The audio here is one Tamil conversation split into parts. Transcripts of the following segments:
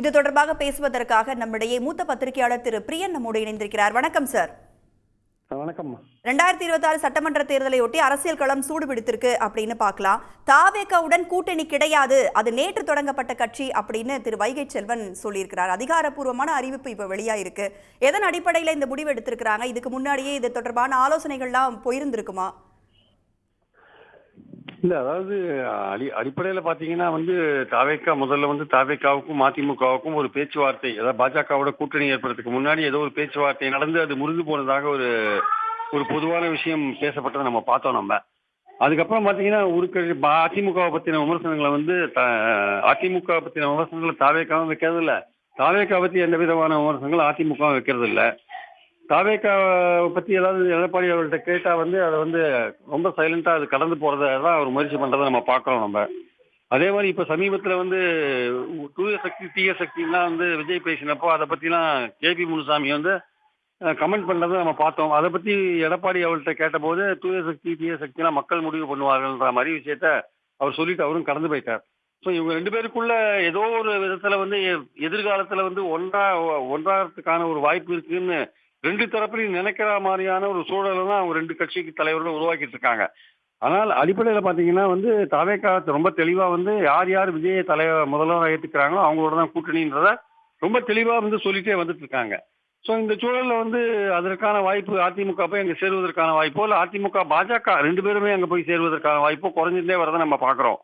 இது தொடர்பாக பேசுவதற்காக நம்முடைய மூத்த பத்திரிகையாளர் திரு பிரியன் நம்மோடு இணைந்திருக்கிறார். வணக்கம் சார். வணக்கம். 2026 சட்டமன்ற தேர்தலையொட்டி அரசியல் களம் சூடு பிடித்திருக்கு அப்படின்னு பார்க்கலாம். தாவேகாவுடன் கூட்டணி கிடையாது, அது நேற்று தொடங்கப்பட்ட கட்சி அப்படின்னு திரு வைகை செல்வன் சொல்லியிருக்கிறார். அதிகாரப்பூர்வமான அறிவிப்பு இப்ப வெளியாயிருக்கு. எதன் அடிப்படையில் இந்த முடிவு எடுத்திருக்கிறாங்க? இதுக்கு முன்னாடியே இது தொடர்பான ஆலோசனைகள்லாம் போயிருந்திருக்குமா? இல்ல, அதாவது அடிப்படையில பாத்தீங்கன்னா தாவேகா முதல்ல தாவேகாவுக்கும் அதிமுகவுக்கும் ஒரு பேச்சுவார்த்தை, அதாவது பாஜகவோட கூட்டணி ஏற்படுறதுக்கு முன்னாடி ஏதோ ஒரு பேச்சுவார்த்தை நடந்து அது முறிந்து போனதாக ஒரு பொதுவான விஷயம் பேசப்பட்டதை நம்ம பார்த்தோம். நம்ம அதுக்கப்புறம் பாத்தீங்கன்னா அதிமுகவை பத்தின விமர்சனங்களை அதிமுக பத்தின விமர்சனங்களை தாவேகாவும் வைக்கிறது இல்ல, தாவேகா பத்தி எந்த விதமான விமர்சனங்களும் அதிமுகவும் வைக்கிறது இல்ல. தாவேகா பத்தி ஏதாவது எடப்பாடி அவர்கள்ட்ட கேட்டா அதை ரொம்ப சைலண்டா அது கடந்து போறதான் அவர் முயற்சி பண்றதை நம்ம பார்க்கிறோம். நம்ம அதே மாதிரி இப்ப சமீபத்துல தூய சக்தி தீய சக்திலாம் விஜய் பேசினப்போ அதை பத்திலாம் கேபி முனுசாமி கமெண்ட் பண்றதை நம்ம பார்த்தோம். அதை பத்தி எடப்பாடி அவர்கள்ட்ட கேட்டபோது தூய சக்தி தீய சக்திலாம் மக்கள் முடிவு பண்ணுவார்கள்ன்ற மாதிரி விஷயத்த அவர் சொல்லிட்டு அவரும் கடந்து போயிட்டார். ஸோ இவங்க ரெண்டு பேருக்குள்ள ஏதோ ஒரு விதத்துல எதிர்காலத்துல ஒன்றாகிறதுக்கான ஒரு வாய்ப்பு இருக்குன்னு ரெண்டு தரப்புலையும் நினைக்கிற மாதிரியான ஒரு சூழலை தான் அவங்க ரெண்டு கட்சிக்கு தலைவர்கள் உருவாக்கிட்டு இருக்காங்க. ஆனால் அடிப்படையில் பார்த்தீங்கன்னா தாவேகா ரொம்ப தெளிவா யார் யார் விஜய முதல்வராக ஏற்றுக்கிறாங்களோ அவங்களோட தான் கூட்டணின்றத ரொம்ப தெளிவா சொல்லிட்டே வந்துட்டு இருக்காங்க. ஸோ இந்த சூழலில் அதற்கான வாய்ப்பு அதிமுக போய் அங்கே சேருவதற்கான வாய்ப்போ இல்லை அதிமுக பாஜக ரெண்டு பேருமே அங்கே போய் சேருவதற்கான வாய்ப்போ குறைஞ்சிட்டே வரதை நம்ம பார்க்குறோம்.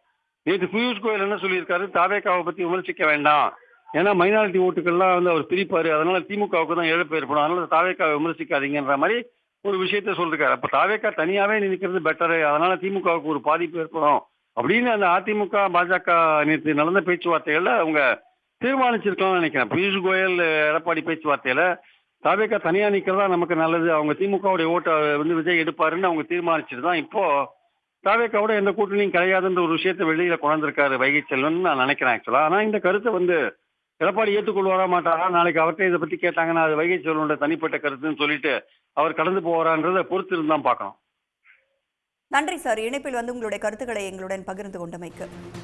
நேற்று பியூஷ் கோயல் என்ன சொல்லியிருக்காரு, தாவேகாவை பற்றி விமர்சிக்க வேண்டாம், ஏன்னா மைனாரிட்டி ஓட்டுகள்லாம் அவர் பிரிப்பாரு, அதனால திமுகவுக்கு தான் இழப்பு ஏற்படும், அதனால தாவேகா விமர்சிக்காதீங்கன்ற மாதிரி ஒரு விஷயத்த சொல்லிருக்காரு. அப்ப தாவேகா தனியாவே நினைக்கிறது பெட்டரு, அதனால திமுகவுக்கு ஒரு பாதிப்பு ஏற்படும் அப்படின்னு அந்த அதிமுக பாஜக நேற்று நடந்த பேச்சுவார்த்தைகள்ல அவங்க தீர்மானிச்சிருக்கலாம்னு நினைக்கிறேன். பியூஷ் கோயல் எடப்பாடி பேச்சுவார்த்தையில தாவேகா தனியா நிக்கிறதா நமக்கு நல்லது, அவங்க திமுகவுடைய ஓட்டை விஜய் எடுப்பாருன்னு அவங்க தீர்மானிச்சுட்டு தான் இப்போ தாவேகாவோட எந்த கூட்டணியும் கிடையாதுன்ற ஒரு விஷயத்த வெளியில கொண்டிருக்காரு வைகை செல்வன் நான் நினைக்கிறேன் ஆக்சுவலா. ஆனா இந்த கருத்தை எடப்பாடி ஏற்றுக்கொள்வாரா மாட்டாரா, நாளைக்கு அவர்கிட்ட இதை பத்தி கேட்டாங்கன்னா அது வைகை செல்வனோட தனிப்பட்ட கருத்துன்னு சொல்லிட்டு அவர் கடந்து போவாரான்றதை பொறுத்து இருந்தான் பார்க்கணும். நன்றி சார். இணைப்பில் உங்களுடைய கருத்துக்களை எங்களுடன் பகிர்ந்து கொண்டமைக்கு.